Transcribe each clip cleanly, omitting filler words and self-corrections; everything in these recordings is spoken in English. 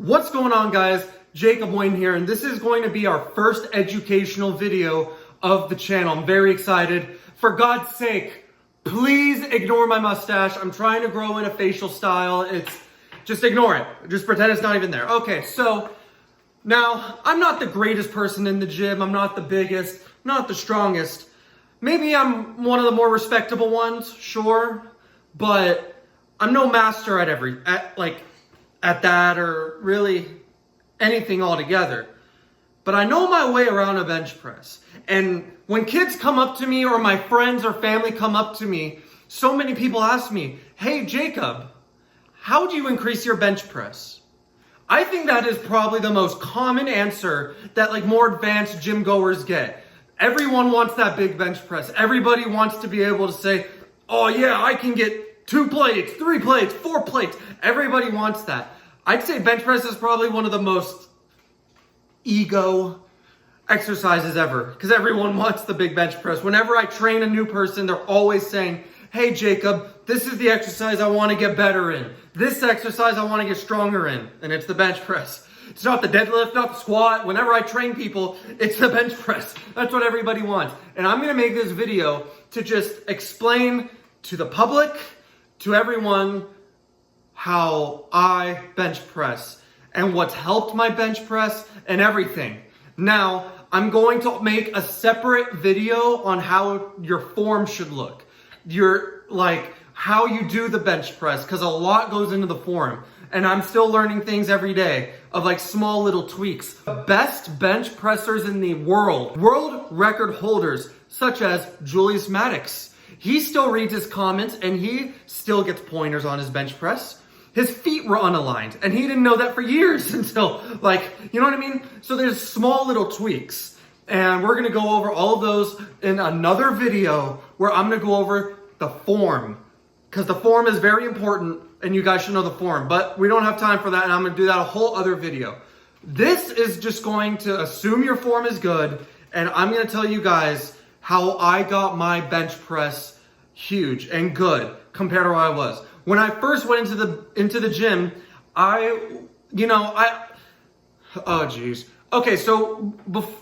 What's going on, guys? Jacob Wayne here, and this is going to be our first educational video of the channel. I'm very excited. For God's sake, please ignore my mustache. I'm trying to grow in a facial style. Just ignore it. Just pretend it's not even there. Okay, so now I'm not the greatest person in the gym. I'm not the biggest, not the strongest. Maybe I'm one of the more respectable ones, sure, but I'm no master at that or really anything altogether. But I know my way around a bench press. And when kids come up to me or my friends or family come up to me, so many people ask me, "Hey Jacob, how do you increase your bench press?" I think that is probably the most common answer that more advanced gym goers get. Everyone wants that big bench press. Everybody wants to be able to say, "Oh yeah, I can get 2 plates, 3 plates, 4 plates." Everybody wants that. I'd say bench press is probably one of the most ego exercises ever, because everyone wants the big bench press. Whenever I train a new person, they're always saying, "Hey Jacob, this is the exercise I want to get better in. This exercise I want to get stronger in." And it's the bench press. It's not the deadlift, not the squat. Whenever I train people, it's the bench press. That's what everybody wants. And I'm going to make this video to just explain to the public, to everyone, how I bench press and what's helped my bench press and everything. Now, I'm going to make a separate video on how your form should look. How you do the bench press, because a lot goes into the form. And I'm still learning things every day of small little tweaks. The best bench pressers in the world record holders, such as Julius Maddox. He still reads his comments and he still gets pointers on his bench press. His feet were unaligned and he didn't know that for years until you know what I mean? So there's small little tweaks, and we're gonna go over all of those in another video where I'm gonna go over the form, because the form is very important and you guys should know the form, but we don't have time for that, and I'm gonna do that a whole other video. This is just going to assume your form is good, and I'm gonna tell you guys how I got my bench press huge and good compared to where I was. When I first went into the gym, Okay, so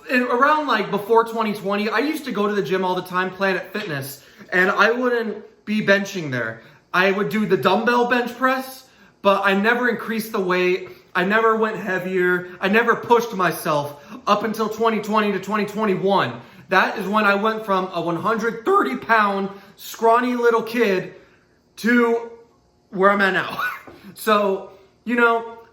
around before 2020, I used to go to the gym all the time, Planet Fitness, and I wouldn't be benching there. I would do the dumbbell bench press, but I never increased the weight. I never went heavier. I never pushed myself up until 2020 to 2021. That is when I went from a 130-pound, scrawny little kid to where I'm at now. So,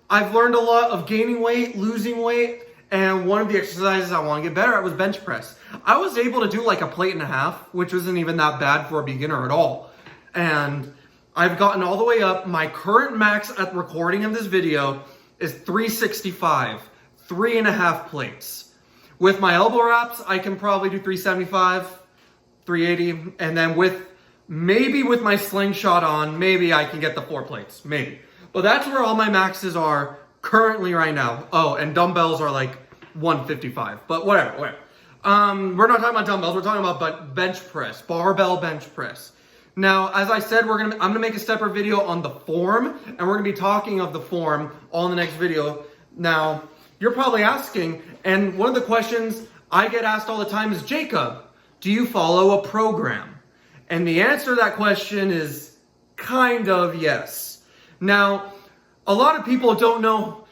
I've learned a lot of gaining weight, losing weight, and one of the exercises I want to get better at was bench press. I was able to do a plate and a half, which wasn't even that bad for a beginner at all. And I've gotten all the way up. My current max at recording of this video is 365, 3.5 plates. With my elbow wraps, I can probably do 375, 380, and then maybe with my slingshot on, maybe I can get the 4 plates, maybe. But that's where all my maxes are currently right now. Oh, and dumbbells are 155, but whatever. We're not talking about dumbbells, we're talking about bench press, barbell bench press. Now, as I said, I'm gonna make a separate video on the form, and we're gonna be talking of the form all in the next video. Now, you're probably asking, and one of the questions I get asked all the time is, "Jacob, do you follow a program?" And the answer to that question is kind of yes. Now, a lot of people don't know,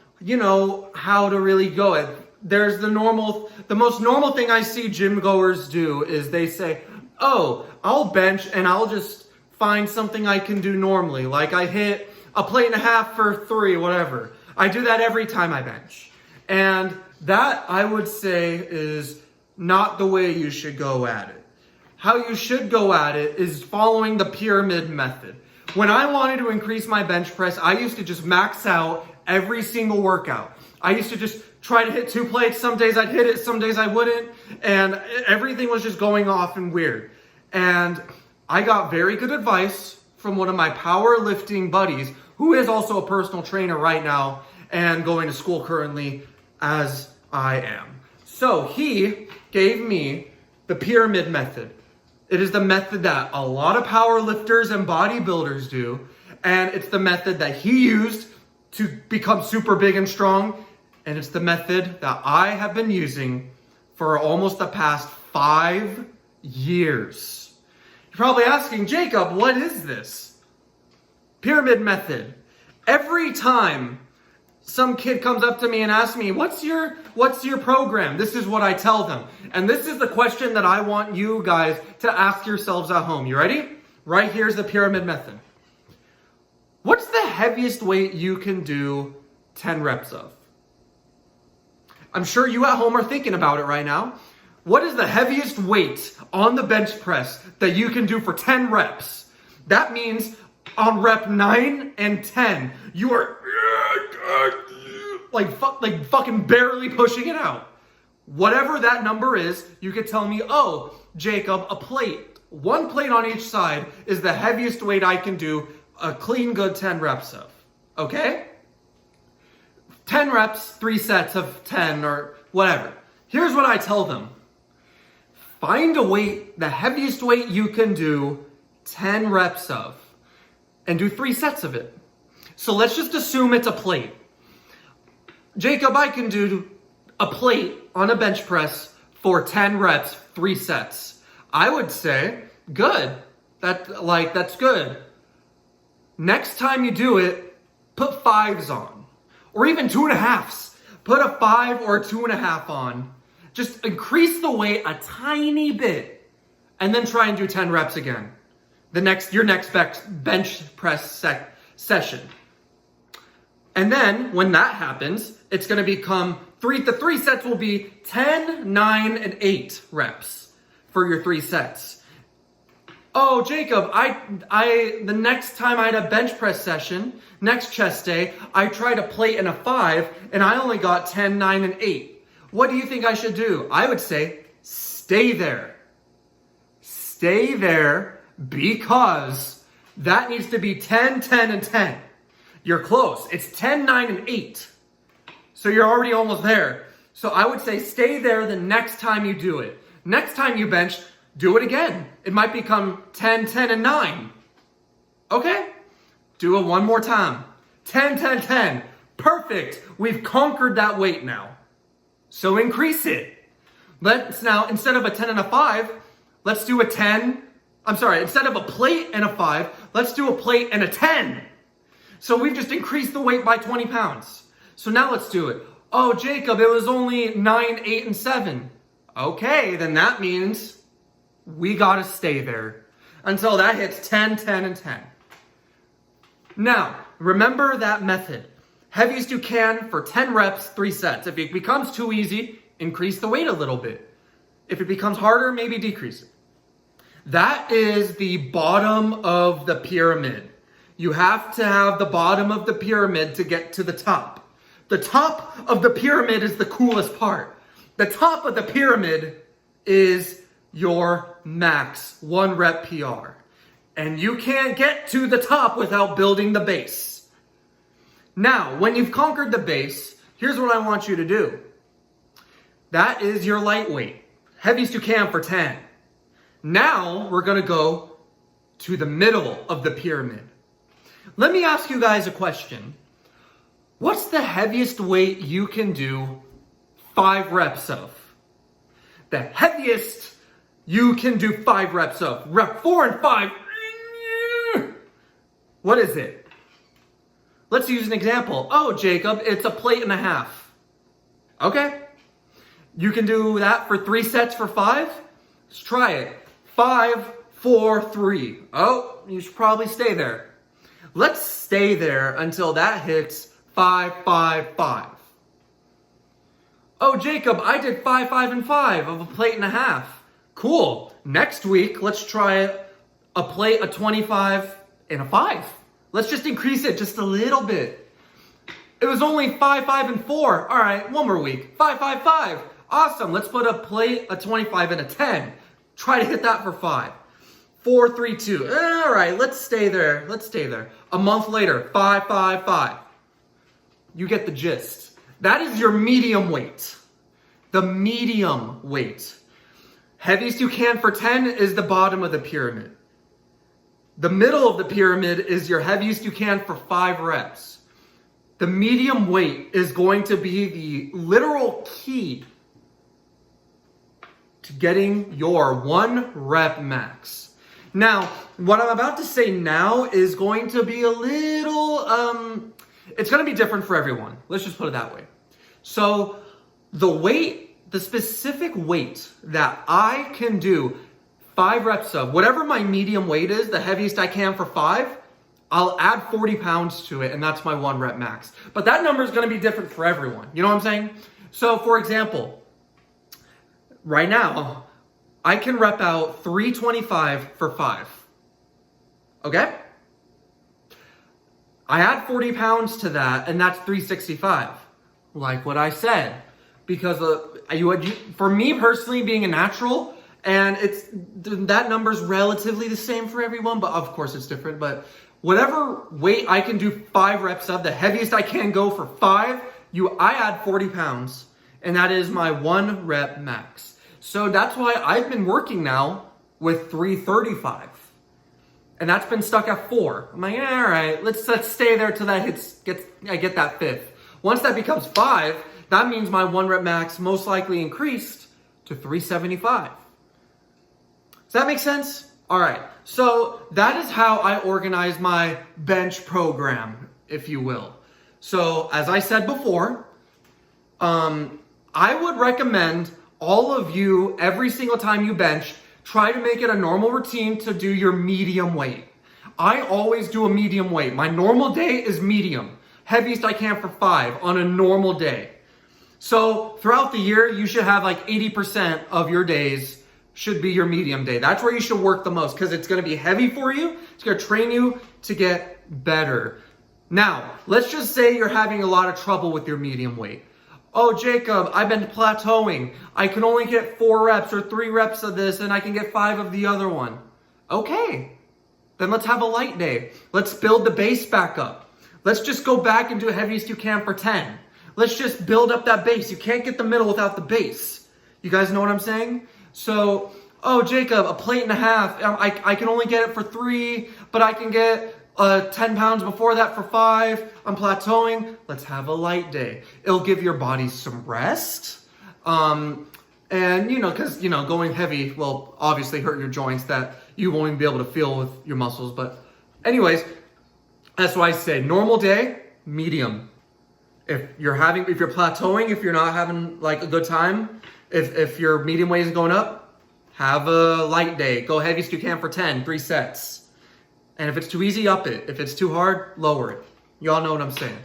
how to really go it. There's the most normal thing I see gym goers do is they say, "Oh, I'll bench and I'll just find something I can do normally. I hit a plate and a half for 3, whatever. I do that every time I bench." And that, I would say, is not the way you should go at it. How you should go at it is following the pyramid method. When I wanted to increase my bench press, I used to just max out every single workout. I used to just try to hit 2 plates. Some days I'd hit it, some days I wouldn't. And everything was just going off and weird. And I got very good advice from one of my powerlifting buddies, who is also a personal trainer right now and going to school currently as I am. So he gave me the pyramid method. It is the method that a lot of power lifters and bodybuilders do, and it's the method that he used to become super big and strong. And it's the method that I have been using for almost the past 5 years. You're probably asking, Jacob, what is this? Pyramid method. Every time some kid comes up to me and asks me, what's your program? This is what I tell them. And this is the question that I want you guys to ask yourselves at home. You ready? Right here's the pyramid method. What's the heaviest weight you can do 10 reps of? I'm sure you at home are thinking about it right now. What is the heaviest weight on the bench press that you can do for 10 reps? That means on rep 9 and 10, you are like fucking barely pushing it out. Whatever that number is, you could tell me, oh, Jacob, a plate. 1 plate on each side is the heaviest weight I can do a clean good 10 reps of. Okay? 10 reps, 3 sets of 10 or whatever. Here's what I tell them. Find a weight, the heaviest weight you can do 10 reps of, and do 3 sets of it. So let's just assume it's a plate. Jacob, I can do a plate on a bench press for 10 reps, 3 sets. I would say, good. That's good. Next time you do it, put 5s on. Or even 2.5s. Put a 5 or a 2.5 on. Just increase the weight a tiny bit. And then try and do 10 reps again. Your next bench press session. And then, when that happens, it's going to become the 3 sets will be 10, 9, and 8 reps for your 3 sets. Oh, Jacob, the next time I had a bench press session, next chest day, I tried a plate and a 5, and I only got 10, 9, and 8. What do you think I should do? I would say, stay there. Stay there, because that needs to be 10, 10, and 10. You're close. It's 10, 9, and 8. So you're already almost there. So I would say stay there the next time you do it. Next time you bench, do it again. It might become 10, 10, and 9. Okay? Do it one more time. 10, 10, 10. Perfect. We've conquered that weight now. So increase it. Let's now, instead of a 10 and a 5, let's do a 10. Instead of a plate and a 5, let's do a plate and a 10. So we've just increased the weight by 20 pounds. So now let's do it. Oh, Jacob, it was only 9, 8, and 7. Okay, then that means we gotta stay there until that hits 10, 10, and 10. Now, remember that method. Heaviest you can for 10 reps, 3 sets. If it becomes too easy, increase the weight a little bit. If it becomes harder, maybe decrease it. That is the bottom of the pyramid. You have to have the bottom of the pyramid to get to the top. The top of the pyramid is the coolest part. The top of the pyramid is your max 1 rep PR. And you can't get to the top without building the base. Now, when you've conquered the base, here's what I want you to do. That is your lightweight. Heaviest you can for 10. Now, we're going to go to the middle of the pyramid. Let me ask you guys a question. What's the heaviest weight you can do 5 reps of? The heaviest you can do 5 reps of. Rep 4 and 5. What is it? Let's use an example. Oh, Jacob, it's a plate and a half. Okay. You can do that for 3 sets for 5? Let's try it. 5, 4, 3. Oh, you should probably stay there. Let's stay there until that hits 5, 5, 5. Oh, Jacob, I did 5, 5, and 5 of a plate and a half. Cool. Next week, let's try a plate, a 25, and a 5. Let's just increase it just a little bit. It was only 5, 5, and 4. All right, one more week. 5, 5, 5. Awesome. Let's put a plate, a 25, and a 10. Try to hit that for 5. 4, 3, 2. All right, let's stay there. Let's stay there. A month later, 5, 5, 5. You get the gist. That is your medium weight. The medium weight. Heaviest you can for 10 is the bottom of the pyramid. The middle of the pyramid is your heaviest you can for 5 reps. The medium weight is going to be the literal key to getting your 1 rep max. Now, what I'm about to say now is going to be a little, it's going to be different for everyone. Let's just put it that way. So the specific weight that I can do 5 reps of, whatever my medium weight is, the heaviest I can for 5, I'll add 40 pounds to it, and that's my 1 rep max. But that number is going to be different for everyone. You know what I'm saying? So, for example, right now, I can rep out 325 for 5. Okay? I add 40 pounds to that, and that's 365. Like what I said. Because for me personally, being a natural, and that number's relatively the same for everyone, but of course it's different. But whatever weight I can do 5 reps of, the heaviest I can go for 5, I add 40 pounds, and that is my 1 rep max. So that's why I've been working now with 335. And that's been stuck at 4. I'm like, all right, let's stay there till that I get that 5th. Once that becomes 5, that means my 1 rep max most likely increased to 375. Does that make sense? All right. So that is how I organize my bench program, if you will. So as I said before, I would recommend all of you, every single time you bench, try to make it a normal routine to do your medium weight. I always do a medium weight. My normal day is medium. Heaviest I can for 5 on a normal day. So throughout the year, you should have like 80% of your days should be your medium day. That's where you should work the most because it's going to be heavy for you. It's going to train you to get better. Now, let's just say you're having a lot of trouble with your medium weight. Oh, Jacob, I've been plateauing. I can only get 4 reps or 3 reps of this and I can get 5 of the other one. Okay, then let's have a light day. Let's build the base back up. Let's just go back and do the heaviest you can for 10. Let's just build up that base. You can't get the middle without the base. You guys know what I'm saying? So, oh, Jacob, a plate and a half. I can only get it for 3, but I can get 10 pounds before that for 5. I'm plateauing. Let's have a light day. It'll give your body some rest. And, because, going heavy will obviously hurt your joints that you won't even be able to feel with your muscles. But anyways, that's why I say normal day, medium. If you're plateauing, if you're not having like a good time, if your medium weight is going up, have a light day. Go heaviest you can for 10, 3 sets. And if it's too easy, up it. If it's too hard, lower it. Y'all know what I'm saying.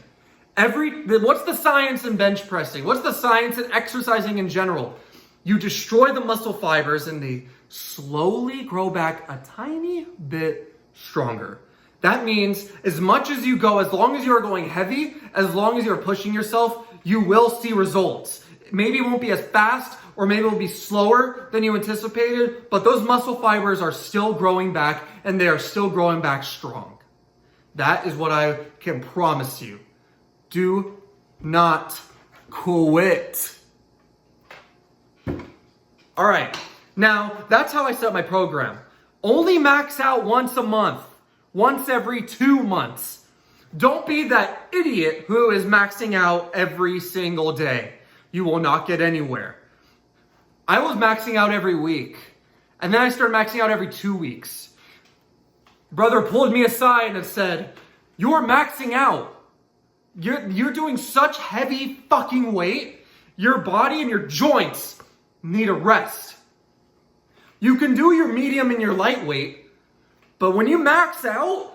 What's the science in bench pressing? What's the science in exercising in general? You destroy the muscle fibers and they slowly grow back a tiny bit stronger. That means as much as you go, as long as you're going heavy, as long as you're pushing yourself, you will see results. Maybe it won't be as fast or maybe it will be slower than you anticipated, but those muscle fibers are still growing back and they are still growing back strong. That is what I can promise you. Do not quit. All right. Now, that's how I set my program. Only max out once a month. Once every 2 months. Don't be that idiot who is maxing out every single day. You will not get anywhere. I was maxing out every week. And then I started maxing out every 2 weeks. Brother pulled me aside and said, "You're maxing out. You're doing such heavy fucking weight. Your body and your joints need a rest. You can do your medium and your lightweight, but when you max out,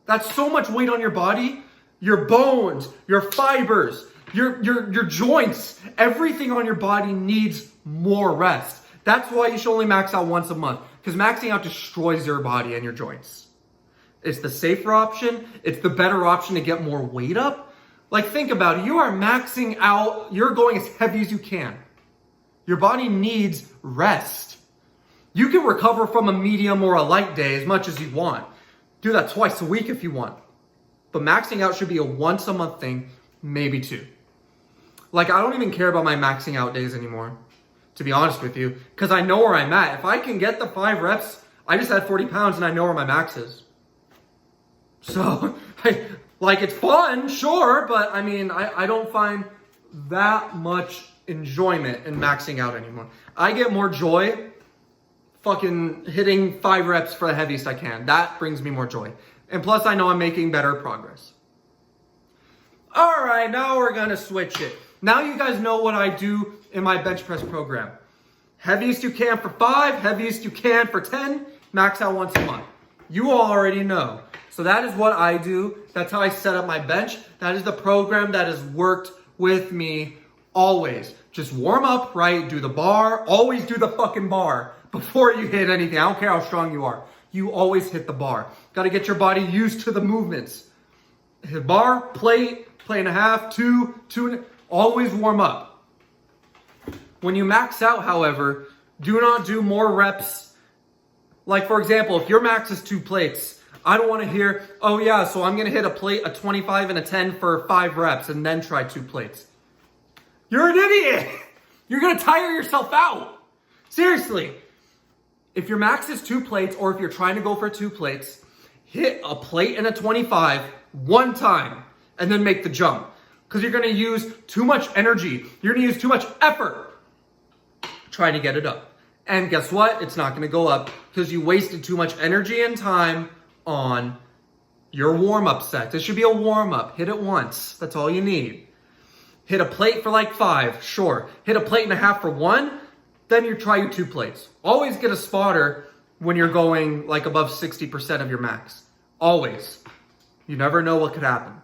that's so much weight on your body, your bones, your fibers, your joints, everything on your body needs more rest. That's why you should only max out once a month, because maxing out destroys your body and your joints. It's the safer option. It's the better option to get more weight up. Like, think about it. You are maxing out. You're going as heavy as you can. Your body needs rest. You can recover from a medium or a light day as much as you want. Do that twice a week if you want. But maxing out should be a once a month thing, maybe 2. Like, I don't even care about my maxing out days anymore, to be honest with you, because I know where I'm at. If I can get the 5 reps, I just had 40 pounds and I know where my max is. So, Like, it's fun, sure, but I mean, I don't find that much enjoyment in maxing out anymore. I get more joy fucking hitting 5 reps for the heaviest I can. That brings me more joy. And plus, I know I'm making better progress. All right, now we're gonna switch it. Now you guys know what I do in my bench press program. Heaviest you can for 5, heaviest you can for 10, max out once a month. You all already know. So that is what I do. That's how I set up my bench. That is the program that has worked with me always. Just warm up, right? Do the bar. Always do the fucking bar before you hit anything. I don't care how strong you are. You always hit the bar. Got to get your body used to the movements. Hit bar, plate and a half, two, always warm up. When you max out, however, do not do more reps. Like, for example, if your max is 2 plates, I don't want to hear, oh yeah, so I'm going to hit a plate, a 25 and a 10 for 5 reps and then try 2 plates. You're an idiot. You're going to tire yourself out. Seriously. If your max is 2 plates, or if you're trying to go for 2 plates, hit a plate and a 25 one time and then make the jump. Because you're going to use too much energy. You're going to use too much effort trying to get it up. And guess what? It's not going to go up because you wasted too much energy and time on your warm-up set. This should be a warm-up. Hit it once. That's all you need. Hit a plate for like 5, sure. Hit a plate and a half for 1, then you try your 2 plates. Always get a spotter when you're going like above 60% of your max. Always. You never know what could happen.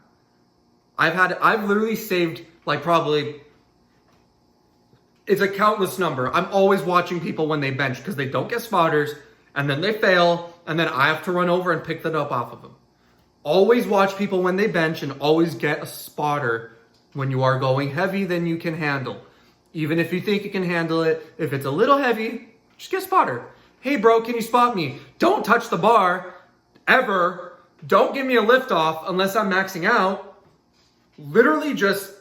I've literally saved like probably, it's a countless number. I'm always watching people when they bench because they don't get spotters and then they fail and then I have to run over and pick that up off of them. Always watch people when they bench and always get a spotter when you are going heavy than you can handle. Even if you think you can handle it, if it's a little heavy, just get a spotter. Hey bro, can you spot me? Don't touch the bar ever. Don't give me a lift off unless I'm maxing out. Literally just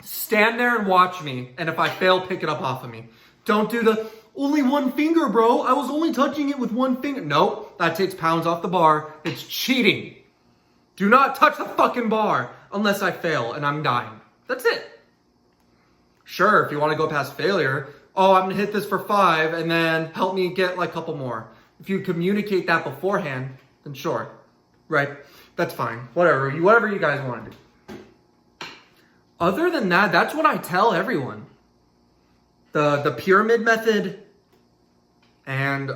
stand there and watch me. And if I fail, pick it up off of me. Don't do the, only 1 finger, bro. I was only touching it with 1 finger. Nope, that takes pounds off the bar. It's cheating. Do not touch the fucking bar unless I fail and I'm dying. That's it. Sure, if you want to go past failure, oh, I'm going to hit this for 5 and then help me get like a couple more. If you communicate that beforehand, then sure. Right? That's fine. Whatever you guys want to do. Other than that, that's what I tell everyone. The pyramid method. And,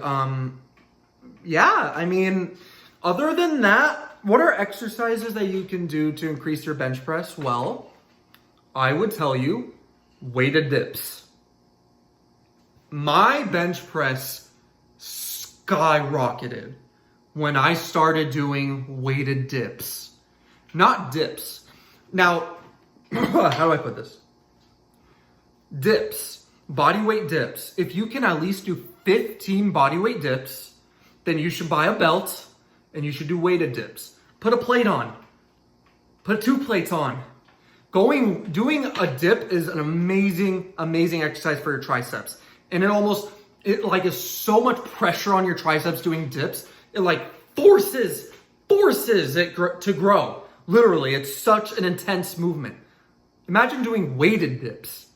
yeah, I mean, other than that, what are exercises that you can do to increase your bench press? Well, I would tell you weighted dips. My bench press skyrocketed when I started doing weighted dips. Not dips. Now, how do I put this? Dips. Bodyweight dips. If you can at least do 15 bodyweight dips, then you should buy a belt and you should do weighted dips. Put a plate on. Put 2 plates on. Doing a dip is an amazing exercise for your triceps. And it like is so much pressure on your triceps doing dips. It like forces it to grow. Literally, it's such an intense movement. Imagine doing weighted dips,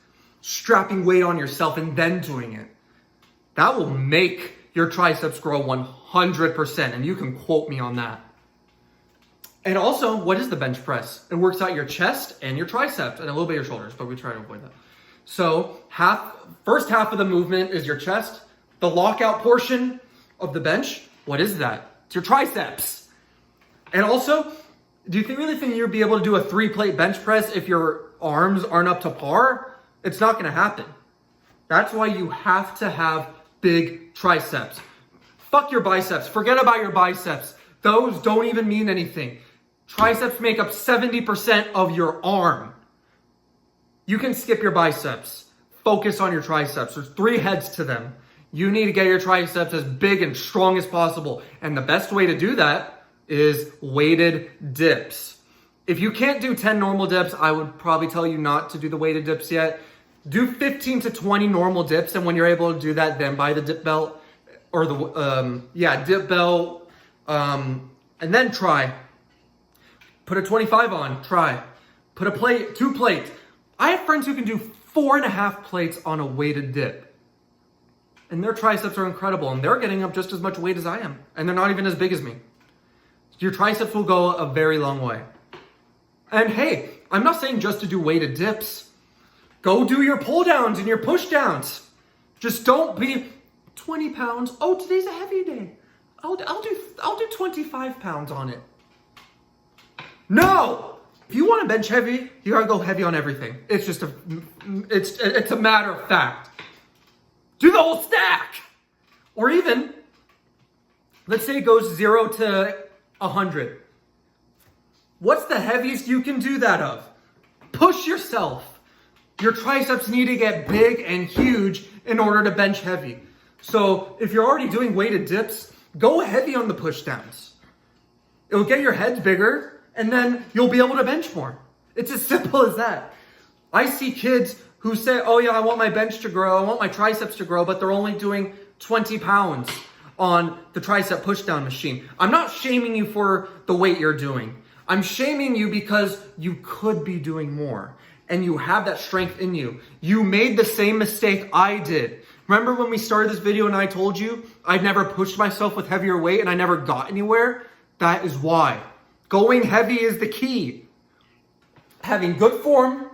strapping weight on yourself and then doing it. That will make your triceps grow 100%, and you can quote me on that. And also, what is the bench press? It works out your chest and your triceps and a little bit your shoulders, but we try to avoid that. So first half of the movement is your chest. The lockout portion of the bench, what is that? It's your triceps. And also, do you really think you'll be able to do a 3-plate bench press if your arms aren't up to par? It's not going to happen. That's why you have to have big triceps. Fuck your biceps. Forget about your biceps. Those don't even mean anything. Triceps make up 70% of your arm. You can skip your biceps. Focus on your triceps. There's 3 heads to them. You need to get your triceps as big and strong as possible. And the best way to do that is weighted dips. If you can't do 10 normal dips, I would probably tell you not to do the weighted dips yet. Do 15 to 20 normal dips, and when you're able to do that, then buy the dip belt or the dip belt, and then try. Put a 25 on, try. Put a plate, 2 plates. I have friends who can do 4.5 plates on a weighted dip. And their triceps are incredible, and they're getting up just as much weight as I am. And they're not even as big as me. Your triceps will go a very long way. And hey, I'm not saying just to do weighted dips. Go do your pull downs and your push downs. Just don't be 20 pounds. Oh, today's a heavy day. I'll do 25 pounds on it. No! If you want to bench heavy, you gotta go heavy on everything. It's just it's a matter of fact. Do the whole stack! Or even, let's say it goes 0 to 100. What's the heaviest you can do that of? Push yourself. Your triceps need to get big and huge in order to bench heavy. So if you're already doing weighted dips, go heavy on the push downs. It'll get your heads bigger, and then you'll be able to bench more. It's as simple as that. I see kids who say, oh yeah, I want my bench to grow, I want my triceps to grow, but they're only doing 20 pounds on the tricep pushdown machine. I'm not shaming you for the weight you're doing. I'm shaming you because you could be doing more, and you have that strength in you. You made the same mistake I did. Remember when we started this video and I told you I'd never pushed myself with heavier weight and I never got anywhere? That is why. Going heavy is the key. Having good form,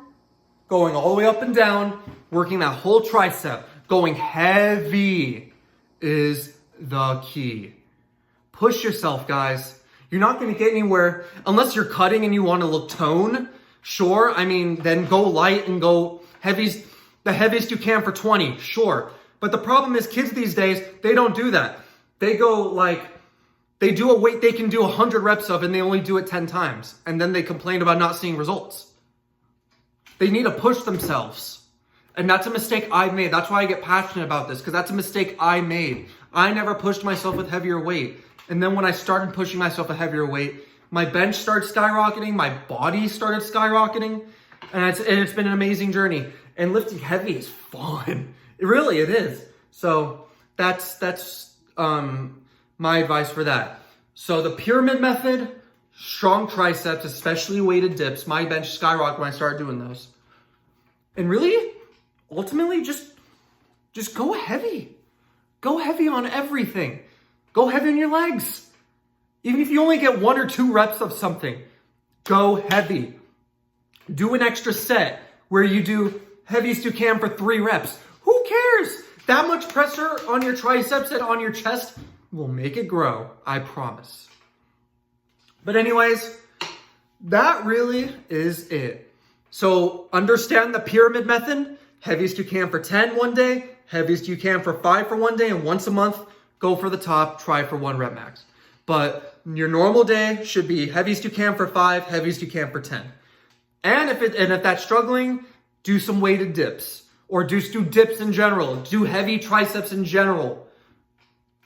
going all the way up and down, working that whole tricep, going heavy is the key. Push yourself, guys. You're not going to get anywhere unless you're cutting and you want to look tone. Sure, I mean, then go light and go heavies, the heaviest you can for 20. Sure. But the problem is kids these days, they don't do that. They go like, they do a weight they can do 100 reps of and they only do it 10 times. And then they complain about not seeing results. They need to push themselves. And that's a mistake I made. That's why I get passionate about this, because that's a mistake I made. I never pushed myself with heavier weight. And then when I started pushing myself with heavier weight, my bench started skyrocketing, my body started skyrocketing, and it's been an amazing journey. And lifting heavy is fun. It is. So that's my advice for that. So the pyramid method, strong triceps, especially weighted dips. My bench skyrocketed when I started doing those. And really, ultimately, just go heavy. Go heavy on everything. Go heavy on your legs. Even if you only get 1 or 2 reps of something, go heavy. Do an extra set where you do heaviest you can for 3 reps. Who cares? That much pressure on your triceps and on your chest will make it grow, I promise. But anyways, that really is it. So understand the pyramid method. Heaviest you can for 10 one day, heaviest you can for 5 for one day, and once a month, go for the top, try for 1 rep max. But your normal day should be heaviest you can for 5, heaviest you can for 10. And if that's struggling, do some weighted dips. Or just do dips in general. Do heavy triceps in general.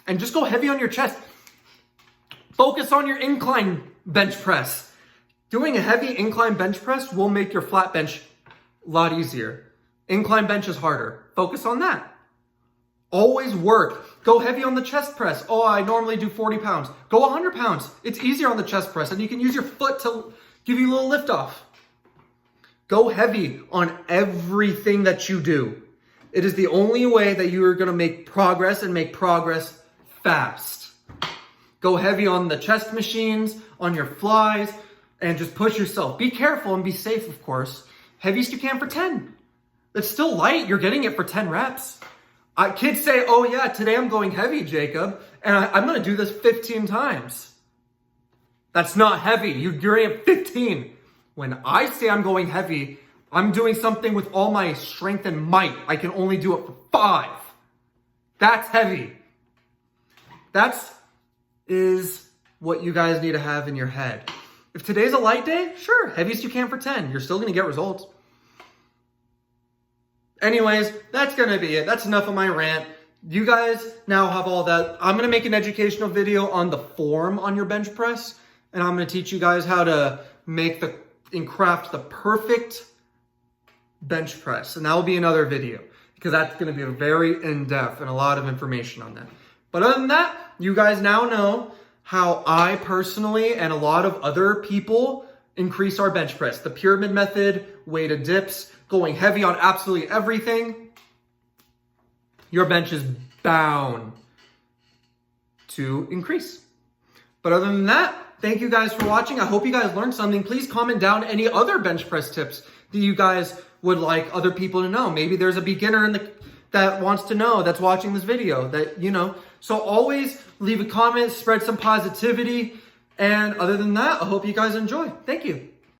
And just go heavy on your chest. Focus on your incline bench press. Doing a heavy incline bench press will make your flat bench a lot easier. Incline bench is harder. Focus on that. Always work. Go heavy on the chest press. Oh, I normally do 40 pounds. Go 100 pounds. It's easier on the chest press, and you can use your foot to give you a little lift off. Go heavy on everything that you do. It is the only way that you are going to make progress and make progress fast. Go heavy on the chest machines, on your flies, and just push yourself. Be careful and be safe, of course. Heaviest you can for 10. It's still light. You're getting it for 10 reps. Kids say, oh yeah, today I'm going heavy, Jacob, and I'm going to do this 15 times. That's not heavy. You're at 15. When I say I'm going heavy, I'm doing something with all my strength and might. I can only do it for 5. That's heavy. That is what you guys need to have in your head. If today's a light day, sure, heaviest you can for 10. You're still going to get results. Anyways, that's going to be it. That's enough of my rant. You guys now have all that. I'm going to make an educational video on the form on your bench press, and I'm going to teach you guys how to make and craft the perfect bench press. And that will be another video, because that's going to be a very in-depth and a lot of information on that. But other than that, you guys now know how I personally and a lot of other people increase our bench press. The pyramid method, weighted dips, going heavy on absolutely everything, your bench is bound to increase. But other than that, thank you guys for watching. I hope you guys learned something. Please comment down any other bench press tips that you guys would like other people to know. Maybe there's a beginner that wants to know, that's watching this video, that, you know. So always leave a comment, spread some positivity. And other than that, I hope you guys enjoy. Thank you.